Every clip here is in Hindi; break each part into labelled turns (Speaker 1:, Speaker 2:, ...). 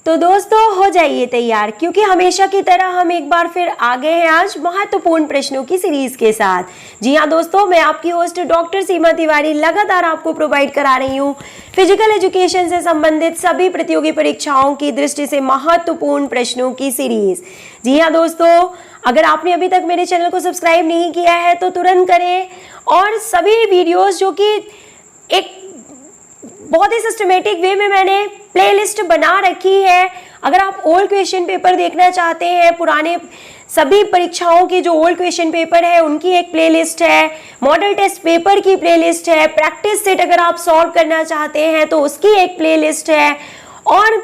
Speaker 1: तो दोस्तों हो जाइए तैयार, क्योंकि हमेशा की तरह हम एक बार फिर आ गए हैं आज महत्वपूर्ण प्रश्नों की सीरीज के साथ। जी हाँ दोस्तों, मैं आपकी होस्ट डॉक्टर सीमा तिवारी लगातार आपको प्रोवाइड करा रही हूँ फिजिकल एजुकेशन से संबंधित सभी प्रतियोगी परीक्षाओं की दृष्टि से महत्वपूर्ण प्रश्नों की सीरीज। जी हाँ दोस्तों, अगर आपने अभी तक मेरे चैनल को सब्सक्राइब नहीं किया है तो तुरंत करें, और सभी वीडियोस जो कि एक बहुत ही सिस्टमेटिक वे में मैंने प्लेलिस्ट बना रखी है। अगर आप ओल्ड क्वेश्चन पेपर देखना चाहते हैं, पुराने सभी परीक्षाओं के जो ओल्ड क्वेश्चन पेपर है उनकी एक प्लेलिस्ट है, मॉडल टेस्ट पेपर की प्लेलिस्ट है, प्रैक्टिस सेट अगर आप सॉल्व करना चाहते हैं तो उसकी एक प्लेलिस्ट है, और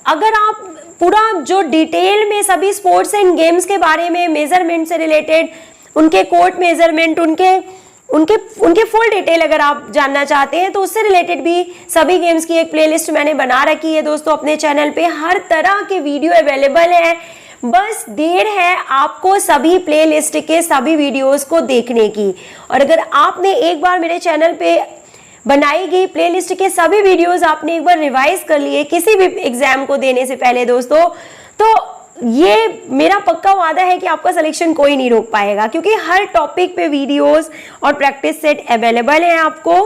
Speaker 1: अगर आप पूरा जो डिटेल में सभी स्पोर्ट्स एंड गेम्स के बारे में मेजरमेंट से रिलेटेड उनके कोर्ट मेजरमेंट उनके फुल डिटेल अगर आप जानना चाहते हैं तो उससे रिलेटेड भी सभी गेम्स की एक प्लेलिस्ट मैंने बना रखी है दोस्तों अपने चैनल पे। हर तरह के वीडियो अवेलेबल है, बस देर है आपको सभी प्लेलिस्ट के सभी वीडियोस को देखने की। और अगर आपने एक बार मेरे चैनल पे बनाई गई प्लेलिस्ट के सभी वीडियोस आपने एक बार रिवाइज कर लिए किसी भी एग्जाम को देने से पहले दोस्तों, तो ये मेरा पक्का वादा है कि आपका सिलेक्शन कोई नहीं रोक पाएगा, क्योंकि हर टॉपिक पे वीडियोस और प्रैक्टिस सेट अवेलेबल है आपको।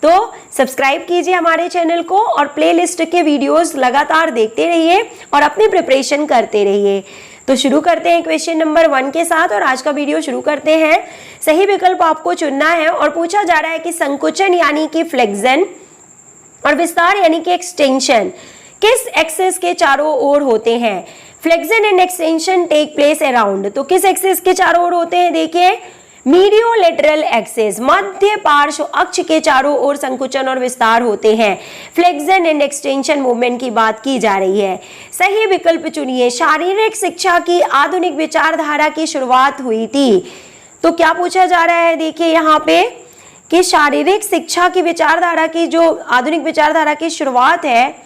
Speaker 1: तो सब्सक्राइब कीजिए हमारे चैनल को और प्लेलिस्ट के वीडियोस लगातार देखते रहिए और अपनी प्रिपरेशन करते रहिए। तो शुरू करते हैं क्वेश्चन नंबर 1 के साथ, और आज का वीडियो शुरू करते हैं। सही विकल्प आपको चुनना है और पूछा जा रहा है कि संकुचन यानी कि फ्लेक्शन और विस्तार यानी कि एक्सटेंशन किस एक्सिस के चारों ओर होते हैं। Flexion and extension take place around, तो किस एक्सिस के चारों ओर होते हैं, देखिए मीडियोलेटरल एक्सिस, मध्य पार्श्व अक्ष के चारों ओर संकुचन और विस्तार होते हैं। फ्लेक्शन एंड एक्सटेंशन मूवमेंट की बात की जा रही है। सही विकल्प चुनिए। शारीरिक शिक्षा की आधुनिक विचारधारा की शुरुआत हुई थी, तो क्या पूछा जा रहा है, देखिए यहाँ पे कि शारीरिक शिक्षा की विचारधारा की जो आधुनिक विचारधारा की शुरुआत है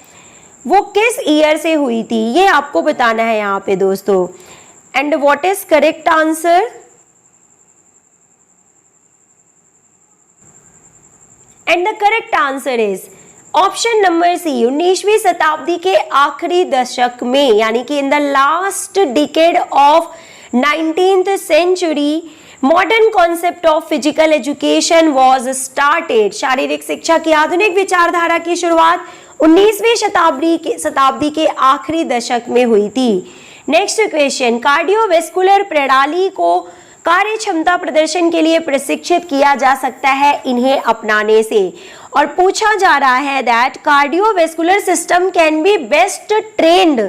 Speaker 1: वो किस ईयर से हुई थी, ये आपको बताना है यहाँ पे दोस्तों। And what is correct answer, and the correct answer is option number C, 19वीं शताब्दी के आखिरी दशक में, यानी कि in the last decade of 19th century modern concept of physical education was started. शारीरिक शिक्षा की आधुनिक विचारधारा की शुरुआत 19वीं शताब्दी के आखिरी दशक में हुई थी। नेक्स्ट क्वेश्चन, कार्डियोवैस्कुलर प्रणाली को कार्य क्षमता प्रदर्शन के लिए प्रशिक्षित किया जा सकता है इन्हें अपनाने से, और पूछा जा रहा है that cardiovascular system can be best trained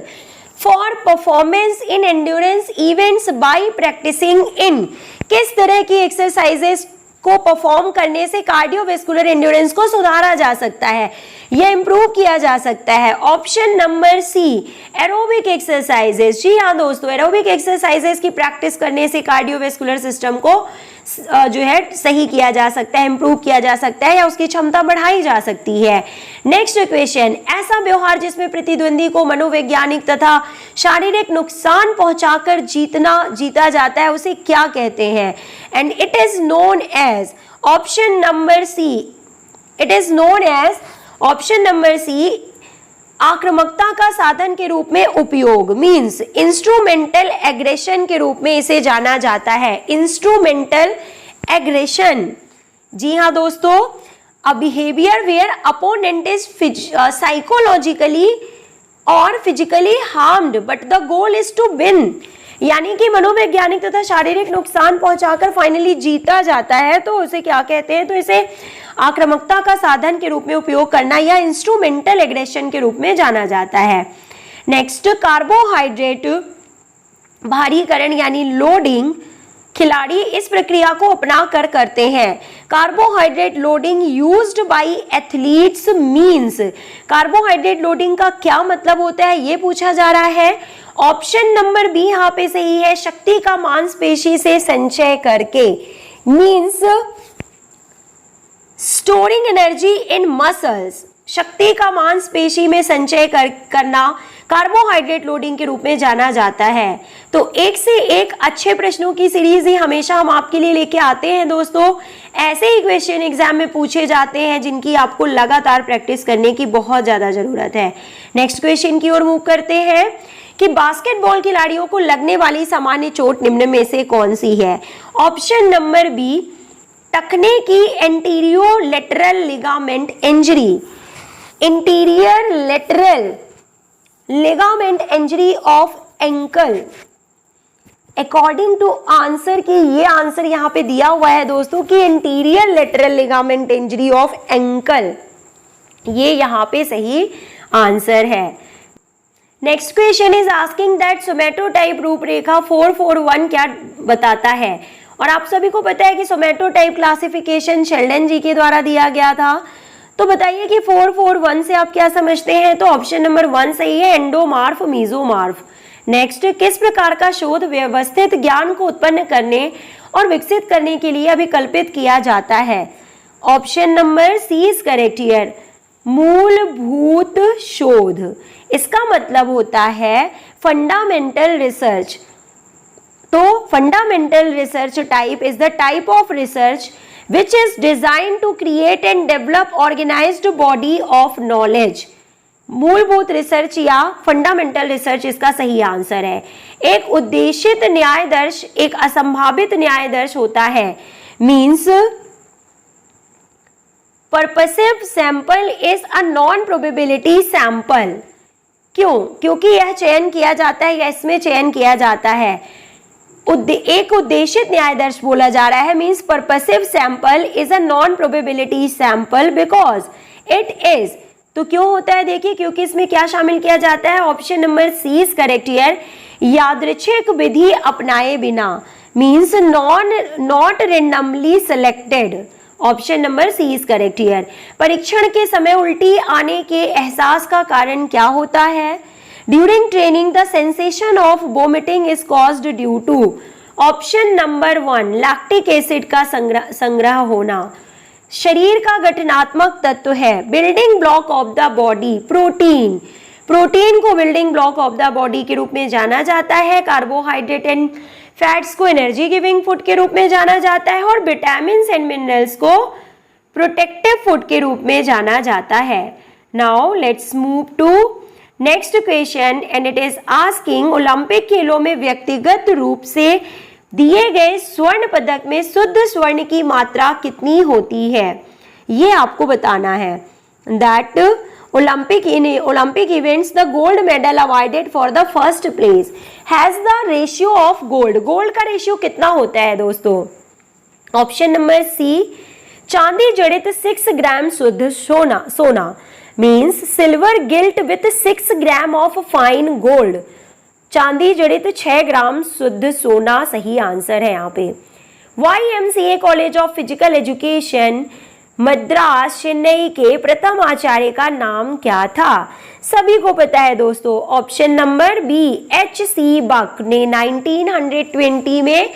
Speaker 1: for performance in endurance events by practicing in. किस तरह की एक्सरसाइजेस को परफॉर्म करने से कार्डियोवैस्कुलर एंड्योरेंस को सुधारा जा सकता है या इंप्रूव किया जा सकता है। Option number C, aerobic exercises. जी हाँ दोस्तों, एरोबिक एक्सरसाइजेस की प्रैक्टिस करने से कार्डियोवैस्कुलर सिस्टम को जो है सही किया जा सकता है, इंप्रूव किया जा सकता है या उसकी क्षमता बढ़ाई जा सकती है। नेक्स्ट क्वेश्चन, ऐसा व्यवहार जिसमें प्रतिद्वंदी को मनोवैज्ञानिक तथा शारीरिक नुकसान पहुंचाकर जीता जाता है उसे क्या कहते हैं। And it is known as, option number C, it is known as, option number C, आक्रामकता का साधन के रूप में उपयोग, मींस इंस्ट्रूमेंटल एग्रेशन के रूप में इसे जाना जाता है। इंस्ट्रूमेंटल एग्रेशन, जी हाँ दोस्तों, a behaviour where opponent is psychologically और physically harmed but the goal is to win, यानी कि मनोवैज्ञानिक तथा शारीरिक नुकसान पहुंचाकर फाइनली जीता जाता है तो उसे क्या कहते हैं, तो इसे आक्रामकता का साधन के रूप में उपयोग करना या इंस्ट्रूमेंटल एग्रेशन के रूप में जाना जाता है। नेक्स्ट, कार्बोहाइड्रेट भारीकरण यानी लोडिंग खिलाड़ी इस प्रक्रिया को अपना कर करते हैं। Carbohydrate loading used by athletes means, carbohydrate loading का क्या मतलब होता है ये पूछा जा रहा है। ऑप्शन नंबर बी यहाँ पे सही है, शक्ति का मांसपेशी से संचय करके, means storing energy in muscles, शक्ति का मांसपेशी में संचय करना कार्बोहाइड्रेट लोडिंग के रूप में जाना जाता है। तो एक से एक अच्छे प्रश्नों की सीरीज ही हमेशा हम आपके लिए लेके आते हैं दोस्तों। ऐसे ही क्वेश्चन एग्जाम में पूछे जाते हैं जिनकी आपको लगातार प्रैक्टिस करने की बहुत ज्यादा जरूरत है। नेक्स्ट क्वेश्चन की ओर मूव करते हैं कि बास्केटबॉल खिलाड़ियों को लगने वाली सामान्य चोट निम्न में से कौन सी है? ऑप्शन नंबर बी, टखने की anterior lateral ligament injury, interior lateral ligament injury of ankle. According to answer की ये आंसर यहां पे दिया हुआ है दोस्तों कि interior lateral ligament injury of ankle, ये यहां पे सही आंसर है। Next question is asking that somatotype रूपरेखा 441 क्या बताता है? और आप सभी को पता है कि सोमैटोटाइप क्लासिफिकेशन शेल्डन जी के द्वारा दिया गया था। तो बताइए कि 441 से आप क्या समझते हैं? तो ऑप्शन नंबर 1 सही है, एंडोमार्फ मीजोमार्फ। नेक्स्ट, किस प्रकार का शोध व्यवस्थित ज्ञान को उत्पन्न करने और विकसित करने के लिए अभिकल्पित किया जाता है? Option number C is correct here, मूलभूत शोध। इसका मतलब होता है फंडामेंटल रिसर्च। तो fundamental research type is the type of research which is designed to create and develop organized body of knowledge। मूलभूत रिसर्च या फंडामेंटल रिसर्च इसका सही आंसर है। एक उद्देशित न्यायदर्श एक असंभावित न्यायदर्श होता है, means purposive sample is a non probability sample. क्यों? क्योंकि यह चयन किया जाता है या इसमें चयन किया जाता है, एक उद्देशित न्यायदर्श बोला जा रहा है, means purposive sample is a non probability sample because it is. तो क्यों होता है? देखिए, क्योंकि इसमें क्या शामिल किया जाता है? Option number C is correct here, यादृच्छिक विधि अपनाए बिना, means not randomly selected. Option number C is correct here. परीक्षण के समय उल्टी आने के एहसास का कारण क्या होता है? During training, the sensation of vomiting is caused due to option number 1 lactic acid का संग्रह होना। शरीर का गठनात्मक तत्व है, building block of the body, protein. Protein को building block of the body के रूप में जाना जाता है। कार्बोहाइड्रेट एंड फैट्स को एनर्जी गिविंग फूड के रूप में जाना जाता है और विटामिन एंड मिनरल्स को प्रोटेक्टिव फूड के रूप में जाना जाता है। Now let's move to next question and it is asking, Olympic खेलों में व्यक्तिगत रूप से दिए गए स्वर्ण पदक में शुद्ध स्वर्ण की मात्रा कितनी होती है? ये आपको बताना है। That Olympic events the gold medal awarded for the first place has the ratio of gold. Gold का रेशियो कितना होता है दोस्तों? ऑप्शन नंबर सी, चांदी जड़ित 6 ग्राम शुद्ध सोना means silver guilt with 6 gram of fine gold. चांदी जड़ित 6 ग्राम शुद्ध सोना सही आंसर है यहाँ पे। YMCA college of physical education Madras Chennai के प्रथम आचार्य का नाम क्या था? सभी को पता है दोस्तों, ऑप्शन नंबर बी, HC बक ने 1920 में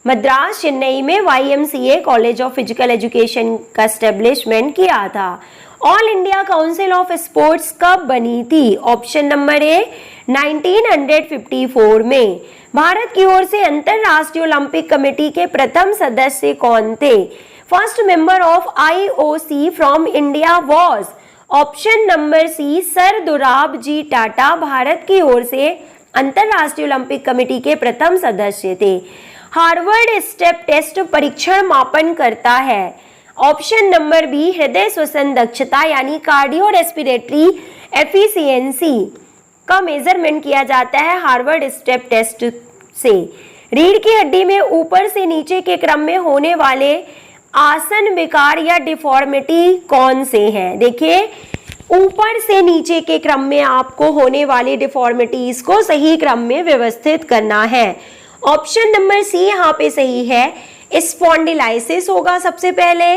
Speaker 1: मद्रास चेन्नई में YMCA college of physical education का एस्टेब्लिशमेंट किया था। All India council of sports कब बनी थी? ऑप्शन नंबर ए, 1954 में। भारत की ओर से अंतरराष्ट्रीय ओलंपिक कमेटी के प्रथम सदस्य कौन थे? First member of IOC from India was option number C, sir Dorab ji Tata Bharat की ओर से अंतरराष्ट्रीय ओलंपिक कमेटी के प्रथम सदस्य थे। हार्वर्ड स्टेप टेस्ट परीक्षण मापन करता है। ऑप्शन नंबर बी, हृदय श्वसन दक्षता यानी कार्डियो रेस्पिरेटरी एफिशिएंसी का मेजरमेंट किया जाता है हार्वर्ड स्टेप टेस्ट से। रीढ़ की हड्डी में ऊपर से नीचे के क्रम में होने वाले आसन विकार या डिफॉर्मिटी कौन से हैं? देखिए, ऊपर से नीचे के क्रम में आपको होने वाली डिफॉर्मिटीज को सही क्रम में व्यवस्थित करना है। ऑप्शन नंबर सी यहाँ पे सही है, स्पॉन्डिलाइसिस होगा सबसे पहले,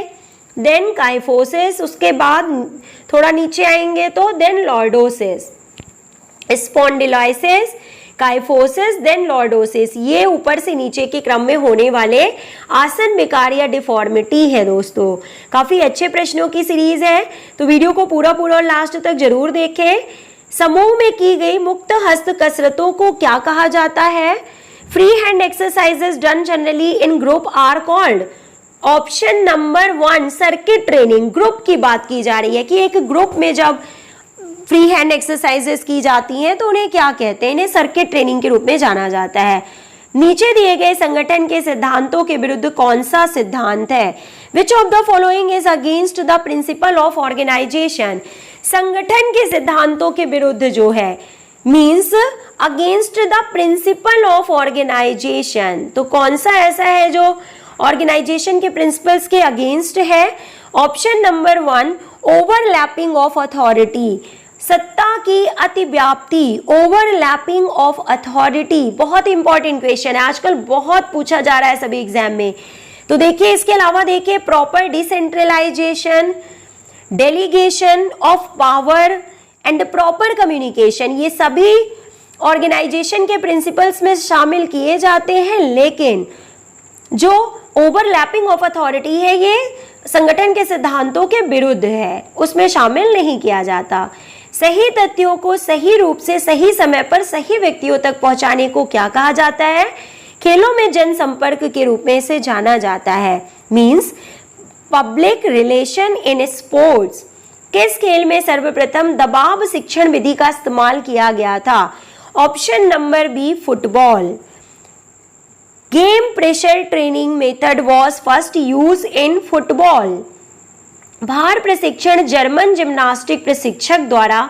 Speaker 1: देन काइफोसिस, उसके बाद थोड़ा नीचे आएंगे तो then lordosis. Spondylolysis, kyphosis, then lordosis, ये ऊपर से नीचे के क्रम में होने वाले आसन विकार या डिफॉर्मिटी है दोस्तों। काफी अच्छे प्रश्नों की सीरीज है, तो वीडियो को पूरा लास्ट तक जरूर देखें। समूह में की गई मुक्त हस्त कसरतों को क्या कहा जाता है? Free hand exercises done generally in group are called. Option number 1 circuit training. Group की बात की जा रही है कि एक ग्रुप में जब फ्री हैंड एक्सरसाइजेस की जाती हैं तो उन्हें क्या कहते हैं? इन्हें सर्किट ट्रेनिंग के रूप में जाना जाता है। नीचे दिए गए संगठन के सिद्धांतों के विरुद्ध कौन सा सिद्धांत है? Which of the following is against the principle of organisation. संगठन के सिद्धांतों के विरुद्ध जो है, means against the principle of organisation. तो कौन सा ऐसा है जो ऑर्गेनाइजेशन के प्रिंसिपल्स के अगेंस्ट है? Option number 1 overlapping of authority. सत्ता की अतिव्याप्ति, ओवरलैपिंग ऑफ अथॉरिटी। बहुत इंपॉर्टेंट क्वेश्चन है, आजकल बहुत पूछा जा रहा है सभी एग्जाम में। तो देखिए, इसके अलावा देखिए proper decentralisation, delegation of power and proper communication, ये सभी ऑर्गेनाइजेशन के प्रिंसिपल्स में शामिल किए जाते हैं, लेकिन जो ओवरलैपिंग ऑफ अथॉरिटी है ये संगठन के सिद्धांतों के विरुद्ध है, उसमें शामिल नहीं किया जाता। सही तथ्यों को सही रूप से सही समय पर सही व्यक्तियों तक पहुंचाने को क्या कहा जाता है? खेलों में जनसंपर्क के रूप में इसे जाना जाता है, means public relation in sports. किस खेल में सर्वप्रथम दबाव शिक्षण विधि का इस्तेमाल किया गया था? Option number B football. Game pressure training method was first use in football. भार प्रशिक्षण जर्मन जिम्नास्टिक प्रशिक्षक द्वारा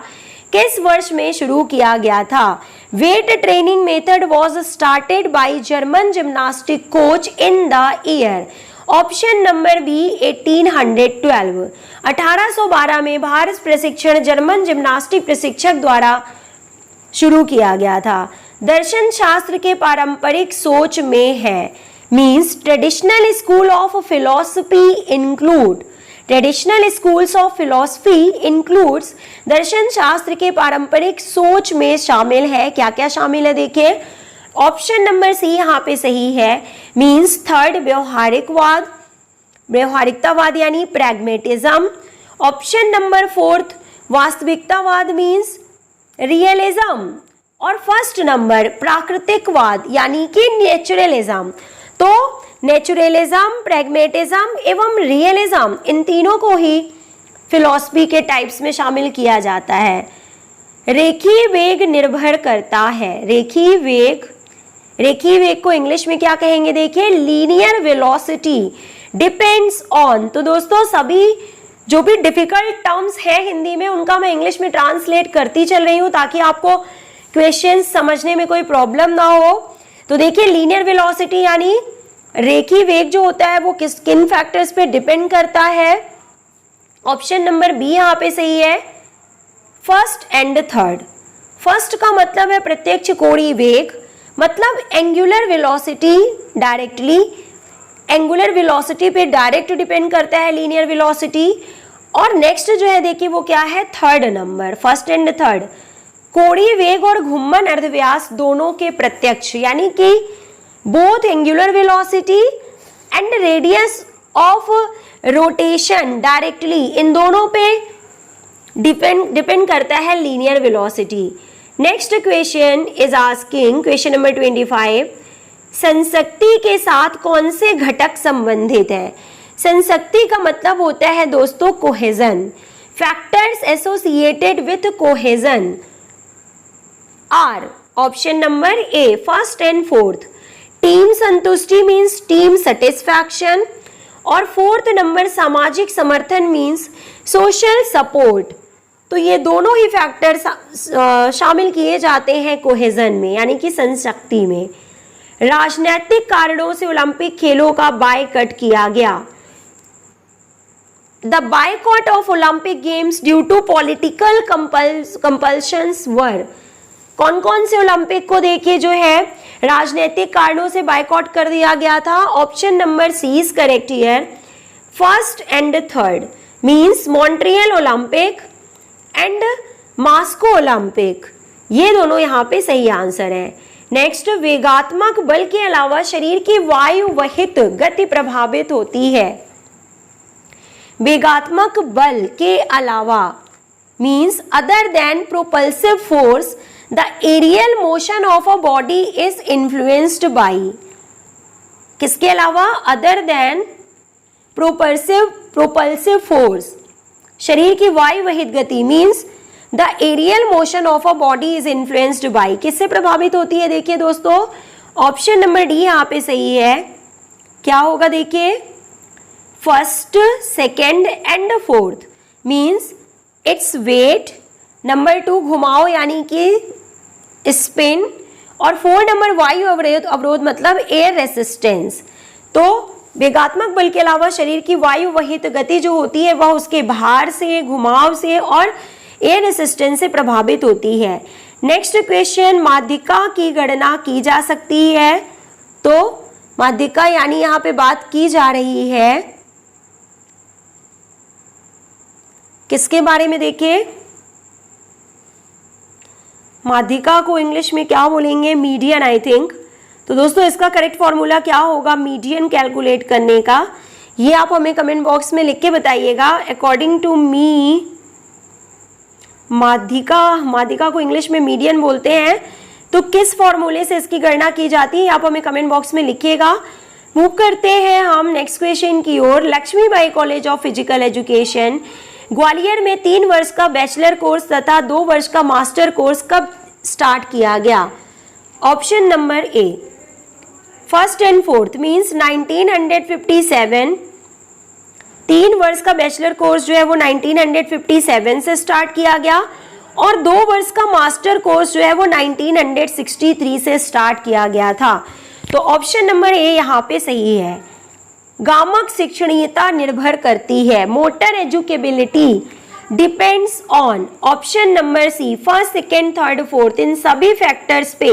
Speaker 1: किस वर्ष में शुरू किया गया था? Weight training method was started by German gymnastic coach in the year. Option number B 1812। 1812 में भार प्रशिक्षण जर्मन जिम्नास्टिक प्रशिक्षक द्वारा शुरू किया गया था। दर्शन शास्त्र के पारंपरिक सोच में है, means traditional school of philosophy include. Traditional schools of philosophy includes, दर्शन शास्त्र के पारंपरिक सोच में शामिल है। क्या क्या शामिल है देखिए, ऑप्शन नंबर सी यहाँ पे सही है, मीन्स थर्ड व्यवहारिकवाद, व्यवहारिकतावाद यानी प्रैग्मेटिज्म। ऑप्शन नंबर 4 वास्तविकतावाद मीन्स रियलिज्म, और फर्स्ट नंबर प्राकृतिकवाद यानी कि नेचुरलिज्म। तो नेचुरलिज्म, प्रैग्मेटिज्म एवं रियलिज्म, इन तीनों को ही फिलॉसफी के टाइप्स में शामिल किया जाता है। रेखीय वेग निर्भर करता है, रेखीय वेग को इंग्लिश में क्या कहेंगे देखिए, लीनियर वेलोसिटी डिपेंड्स ऑन। तो दोस्तों सभी जो भी डिफिकल्ट टर्म्स हैं हिंदी में उनका मैं इंग्लिश में ट्रांसलेट करती चल रही हूँ ताकि आपको क्वेश्चन समझने में कोई प्रॉब्लम ना हो। तो देखिए लीनियर वेलोसिटी यानी रेखीय वेग जो होता है वो किन फैक्टर्स पे डिपेंड करता है? ऑप्शन नंबर बी यहाँ पे सही है, फर्स्ट एंड थर्ड। फर्स्ट का मतलब है प्रत्यक्ष कोणीय वेग, मतलब angular velocity directly, angular velocity पे डायरेक्ट डिपेंड करता है लीनियर वेलोसिटी। और नेक्स्ट जो है देखिए वो क्या है, third number, first and third. कोणीय वेग और घुम्मन अर्धव्यास दोनों के प्रत्यक्ष, यानी कि both angular velocity and radius of rotation directly, इन दोनों पे डिपेंड करता है linear velocity. Next question is asking, question number 25, संशक्ति के साथ कौन से घटक संबंधित है? संशक्ति का मतलब होता है दोस्तों cohesion. Factors associated with cohesion are, option number A first and fourth, team संतुष्टि मीन्स टीम सेटिस्फैक्शन, और फोर्थ नंबर सामाजिक समर्थन मीन्स सोशल सपोर्ट। तो ये दोनों ही फैक्टर शामिल किए जाते हैं कोहेजन में यानी कि संशक्ति में। राजनीतिक कारणों से ओलंपिक खेलों का बायकॉट किया गया। The boycott of Olympic games due to political compulsions were. कौन कौन से ओलंपिक को देखिए जो है राजनीतिक कारणों से बायकॉट कर दिया गया था? Option number C is correct here, first and third, means Montreal Olympic and Moscow Olympic, ये दोनों यहाँ पे सही आंसर है। नेक्स्ट, वेगात्मक बल के अलावा शरीर की वायु वहित गति प्रभावित होती है। वेगात्मक बल के अलावा means other than propulsive force the aerial motion of a body is influenced by, किसके अलावा, अदर देन प्रोपल्सिव फोर्स, शरीर की वायु वहित गति means the aerial motion of a body is influenced by, किससे प्रभावित होती है? देखिए दोस्तों, ऑप्शन नंबर डी यहाँ पे सही है। क्या होगा देखिए, first, second and fourth means its weight, number 2 घुमाव यानी कि स्पिन, और 4 नंबर वायु अवरोध मतलब एयर रेसिस्टेंस। तो वेगात्मक बल के अलावा शरीर की वायु वहित गति जो होती है वह उसके भार से, घुमाव से और एयर रेसिस्टेंस से प्रभावित होती है। नेक्स्ट क्वेश्चन, माध्यिका की गणना की जा सकती है। तो माध्यिका यानी यहाँ पे बात की जा रही है किसके बारे में? देखिए, माध्यिका को इंग्लिश में क्या बोलेंगे? Median I think. तो दोस्तों इसका करेक्ट फॉर्मूला क्या होगा मीडियन कैलकुलेट करने का? ये आप हमें कमेंट बॉक्स में लिख के बताइएगा। अकॉर्डिंग टू मी माध्यिका को इंग्लिश में मीडियन बोलते हैं। तो किस फॉर्मूले से इसकी गणना की जाती है आप हमें कमेंट बॉक्स में लिखिएगा। मूव करते हैं हम नेक्स्ट क्वेश्चन की ओर। Lakshmibai college of physical education Gwalior में 3 वर्ष का बैचलर कोर्स तथा 2 वर्ष का मास्टर कोर्स कब स्टार्ट किया गया? Option number A, first and fourth means 1957। 3 वर्ष का बैचलर कोर्स जो है वो 1957 से स्टार्ट किया गया और 2 वर्ष का मास्टर कोर्स जो है वो 1963 से स्टार्ट किया गया था। तो ऑप्शन नंबर ए यहाँ पे सही है। गामक शिक्षणीयता निर्भर करती है, motor educability depends on, option number C, first, second, third, fourth, इन सभी फैक्टर्स पे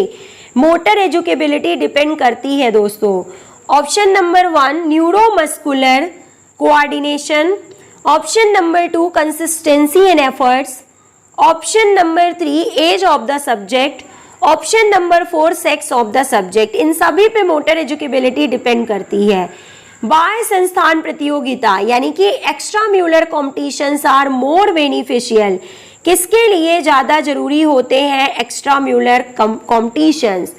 Speaker 1: मोटर एजुकेबिलिटी डिपेंड करती है दोस्तों। Option number 1 neuromuscular coordination, option number 2 consistency and efforts, option number 3 age of the subject, option number 4 sex of the subject. इन सभी पे मोटर एजुकेबिलिटी डिपेंड करती है। बाह्य संस्थान प्रतियोगिता यानी कि extra mural competitions are more beneficial, किसके लिए ज्यादा जरूरी होते हैं extra mural competitions?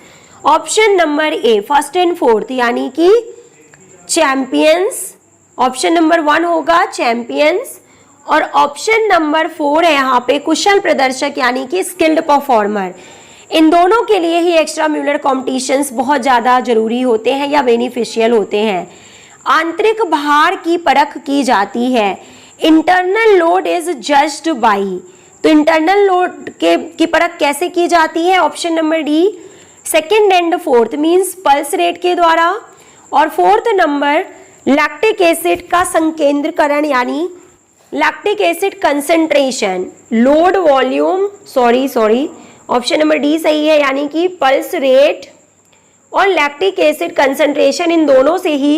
Speaker 1: Option number A first and fourth यानी कि चैंपियंस, ऑप्शन नंबर 1 होगा चैंपियंस, और ऑप्शन नंबर 4 है यहाँ पे कुशल प्रदर्शक यानी कि स्किल्ड परफॉर्मर। इन दोनों के लिए ही एक्स्ट्रा म्यूलर कॉम्पिटिशंस बहुत ज्यादा जरूरी होते हैं या बेनिफिशियल होते हैं। आंतरिक भार की परख की जाती है, internal load is judged by, तो इंटरनल लोड की परख कैसे की जाती है? Option number D second and fourth means pulse rate के द्वारा, और फोर्थ नंबर लैक्टिक एसिड का संकेंद्रीकरण यानी lactic acid concentration, load volume, sorry option number D सही है, यानी कि पल्स रेट और लैक्टिक एसिड कंसंट्रेशन इन दोनों से ही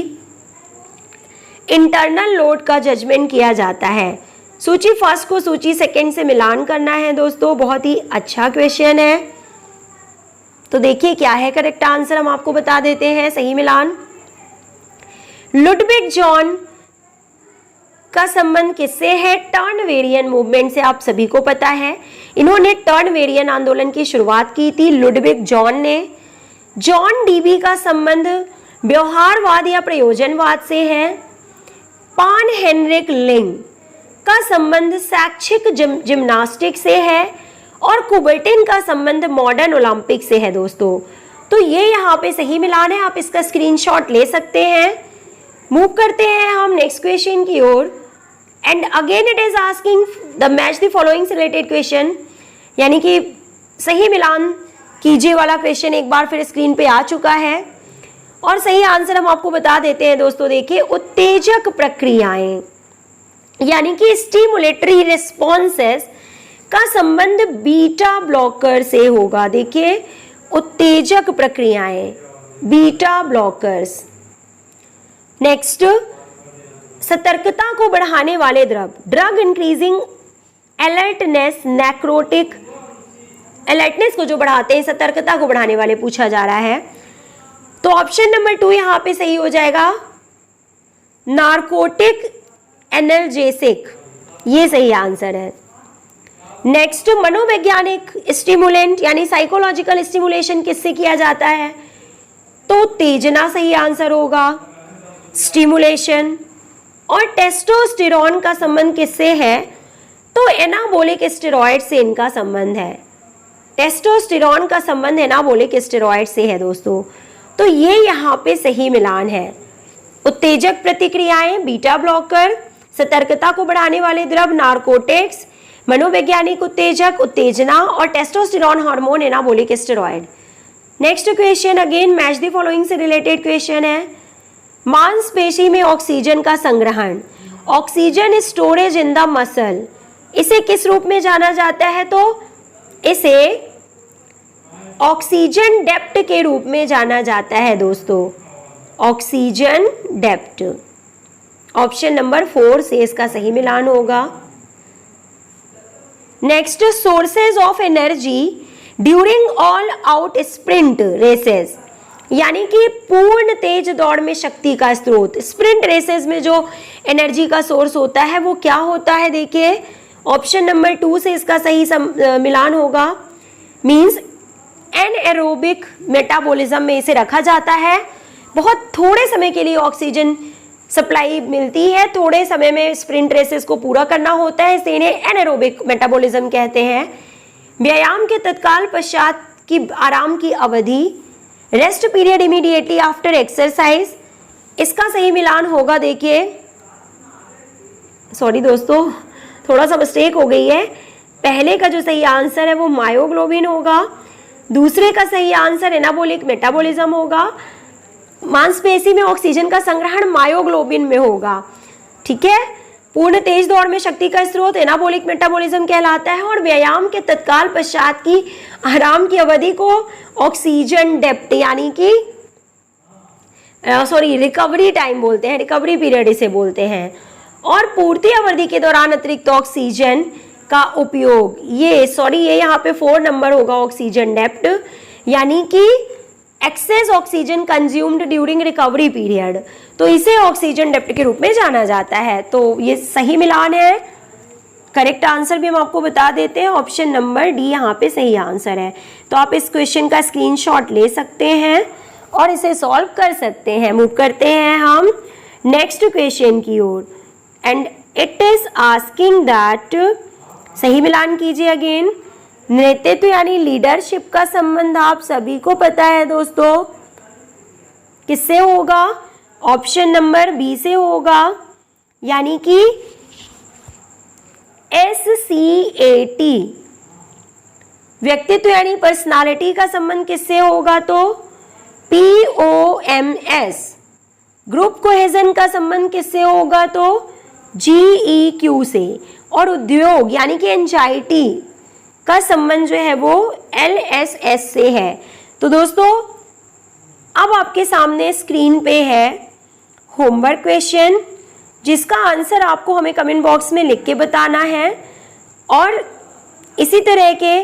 Speaker 1: इंटरनल लोड का जजमेंट किया जाता है। सूची फर्स्ट को सूची सेकंड से मिलान करना है दोस्तों, बहुत ही अच्छा क्वेश्चन है। तो देखिए क्या है करेक्ट आंसर, हम आपको बता देते हैं सही मिलान। लुडविग जॉन का संबंध किससे है? टर्न वेरियन मूवमेंट से, आप सभी को पता है। इन्होंने टर्न वेरियन आंदोलन की शुरुआत की थी लुडविग जॉन ने। जॉन डीबी का संबंध व्यवहारवाद या प्रयोजनवाद से है। पान हेनरिक लिंग का संबंध शैक्षिक जिम्नास्टिक से है, और कुबर्टिन का संबंध मॉडर्न ओलंपिक से है दोस्तों। तो ये यहाँ पे सही मिलान है, आप इसका स्क्रीनशॉट ले सकते हैं। मूव करते हैं हम नेक्स्ट क्वेश्चन की ओर। And again it is asking the match the following से रिलेटेड क्वेश्चन, यानी कि सही मिलान कीजिए वाला क्वेश्चन एक बार फिर स्क्रीन पे आ चुका है, और सही आंसर हम आपको बता देते हैं दोस्तों। देखिए उत्तेजक प्रक्रियाएं यानी कि स्टिमुलेटरी रिस्पॉन्सेस का संबंध बीटा ब्लॉकर से होगा। देखिए उत्तेजक प्रक्रियाएं बीटा ब्लॉकर्स। नेक्स्ट, सतर्कता को बढ़ाने वाले द्रव, drug increasing alertness, necrotic, alertness को जो बढ़ाते हैं, सतर्कता को बढ़ाने वाले पूछा जा रहा है। तो ऑप्शन नंबर 2 यहां पे सही हो जाएगा, नार्कोटिक एनाल्जेसिक, ये सही आंसर है। नेक्स्ट, मनोवैज्ञानिक स्टिमुलेंट यानी साइकोलॉजिकल स्टिमुलेशन किससे किया जाता है? तो उत्तेजना सही आंसर होगा, स्टिमुलेशन। और टेस्टोस्टेरोन का संबंध किससे है? तो एनाबॉलिक स्टेरॉइड से इनका संबंध है। टेस्टोस्टेरोन का संबंध एनाबॉलिक स्टेरॉइड से है दोस्तों। तो ये यहाँ पे सही मिलान है। उत्तेजक प्रतिक्रियाएं, बीटा ब्लॉकर, सतर्कता को बढ़ाने वाले द्रव, नार्कोटिक्स, मनोवैज्ञानिक उत्तेजक, उत्तेजना, और testosterone hormone, anabolic steroid. Next question again match the following से रिलेटेड क्वेश्चन है। मांसपेशी में ऑक्सीजन का संग्रहण, oxygen storage in the muscle, इसे किस रूप में जाना जाता है? तो इसे ऑक्सीजन डेप्थ के रूप में जाना जाता है दोस्तों, ऑक्सीजन डेप्थ। ऑप्शन नंबर 4 से इसका सही मिलान होगा। Next, sources of energy during all out sprint races, यानी कि पूर्ण तेज दौड़ में शक्ति का स्रोत। स्प्रिंट रेसेस में जो एनर्जी का सोर्स होता है वो क्या होता है? देखिए ऑप्शन नंबर 2 से इसका सही मिलान होगा। मींस एनएरोबिक मेटाबॉलिज्म में इसे रखा जाता है। बहुत थोड़े समय के लिए ऑक्सीजन सप्लाई मिलती है, थोड़े समय में स्प्रिंट रेसेस को पूरा करना होता है, इसे इन्हें एनएरोबिक मेटाबॉलिज्म कहते हैं। व्यायाम के तत्काल पश्चात की आराम की अवधि, rest period immediately after exercise, इसका सही मिलान होगा। देखिए सॉरी दोस्तों, थोड़ा सा मिस्टेक हो गई है। पहले का जो सही आंसर है वो मायोग्लोबिन होगा, दूसरे का सही आंसर एनाबॉलिक मेटाबॉलिज्म होगा। मांसपेशी में ऑक्सीजन का संग्रहण मायोग्लोबिन में होगा, ठीक है। पूर्ण तेज दौड़ में शक्ति का स्रोत एनाबॉलिक मेटाबॉलिज्म कहलाता है, और व्यायाम के तत्काल पश्चात की आराम की अवधि को ऑक्सीजन डेप्थ यानी कि रिकवरी टाइम बोलते हैं, रिकवरी पीरियड इसे बोलते हैं। और पूर्ति अवधि के दौरान अतिरिक्त ऑक्सीजन का उपयोग, ये यहाँ पे 4 नंबर होगा, ऑक्सीजन डेप्थ, यानी कि excess oxygen consumed during recovery period, तो इसे ऑक्सीजन डेप्थ के रूप में जाना जाता है। तो ये सही मिलान है। करेक्ट आंसर भी हम आपको बता देते हैं, ऑप्शन नंबर डी यहाँ पे सही आंसर है। तो आप इस क्वेश्चन का स्क्रीनशॉट ले सकते हैं और इसे सॉल्व कर सकते हैं। मूव करते हैं हम नेक्स्ट क्वेश्चन की ओर, and it is asking that, सही मिलान कीजिए अगेन। नेतृत्व यानी लीडरशिप का संबंध आप सभी को पता है दोस्तों, किससे होगा? ऑप्शन नंबर बी से होगा, यानी कि SCAT। व्यक्तित्व यानी पर्सनालिटी का संबंध किससे होगा? तो POMS। ग्रुप कोहेजन का संबंध किससे होगा? तो GEQ से। और उद्योग यानी कि एंजाइटी का संबंध जो है वो LSS से है। तो दोस्तों अब आपके सामने स्क्रीन पे है होमवर्क क्वेश्चन, जिसका आंसर आपको हमें कमेंट बॉक्स में लिख के बताना है। और इसी तरह के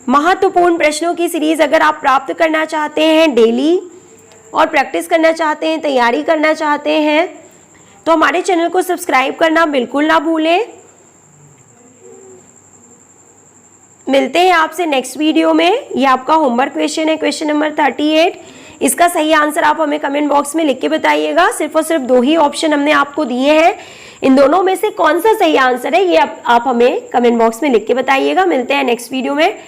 Speaker 1: महत्वपूर्ण प्रश्नों की सीरीज अगर आप प्राप्त करना चाहते हैं डेली, और प्रैक्टिस करना चाहते हैं, तैयारी करना चाहते हैं, तो हमारे चैनल को सब्सक्राइब करना बिल्कुल ना भूलें। मिलते हैं आपसे नेक्स्ट वीडियो में। ये आपका होमवर्क क्वेश्चन है, क्वेश्चन नंबर 38। इसका सही आंसर आप हमें कमेंट बॉक्स में लिख के बताइएगा। सिर्फ और सिर्फ 2 ही ऑप्शन हमने आपको दिए हैं, इन दोनों में से कौन सा सही आंसर है ये आप हमें कमेंट बॉक्स में लिख के बताइएगा। मिलते हैं नेक्स्ट वीडियो में।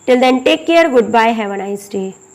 Speaker 1: Till then take care, goodbye, have a nice day.